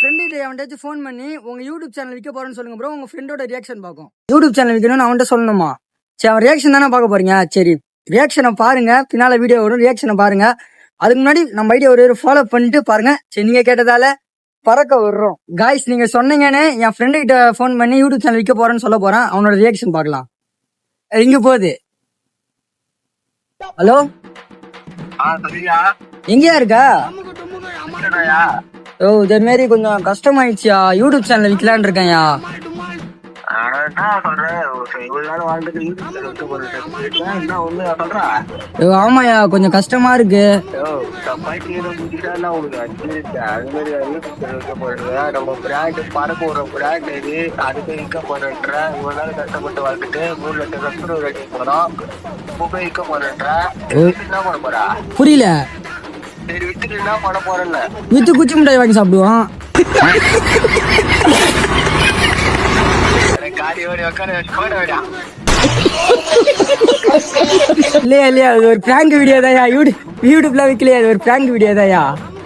Friend அவன்கிட்ட phone பண்ணி உங்க யூடியூப் சேனல் விற்க போறேன்னு சொல்லுங்க ப்ரோ. உங்க ஃப்ரெண்டோட ரியாக்ஷன் பார்க்கும். யூடியூப் சேனல் விற்கணும்னு அவன்கிட்ட சொல்லணுமா? சரி, அவன் ரியாக்ஷன் தானே பார்க்க போறீங்க. சரி, ரியாக்ஷனை பாருங்க. பின்னால வீடியோ வரும், ரியாக்ஷனை பாருங்க. அதுக்கு முன்னாடி நம்ம ஐடியா ஒரு ஃபாலோ பண்ணிட்டு பாருங்க. சரி, நீங்க கேட்டதால பறக்க விடுறோம் காய்ஸ். நீங்க சொன்னீங்கன்னு என் ஃப்ரெண்டு கிட்ட ஃபோன் பண்ணி யூடியூப் சேனல் விற்க போறேன்னு சொல்ல போறேன். அவனோட ரியாக்ஷன் பார்க்கலாம். எங்க போகுது? ஹலோ, எங்கயா இருக்கா? ஓ, இதே மாரி கொஞ்சம் கஷ்டமாயிடுச்சியா, யூடியூப் சேனல் விற்கலான்னு இருக்கேன்யா. ஆமாயா, கொஞ்சம் கஷ்டமா இருக்கு. புரியல. வித்து குச்சி மிட்டாய் வாங்கி சாப்பிடுவோம். இல்லையா, அது ஒரு பிராங்க் வீடியோ தான். யூடியூப்ல விற்கலையா, அது ஒரு பிராங்க் வீடியோ தான்.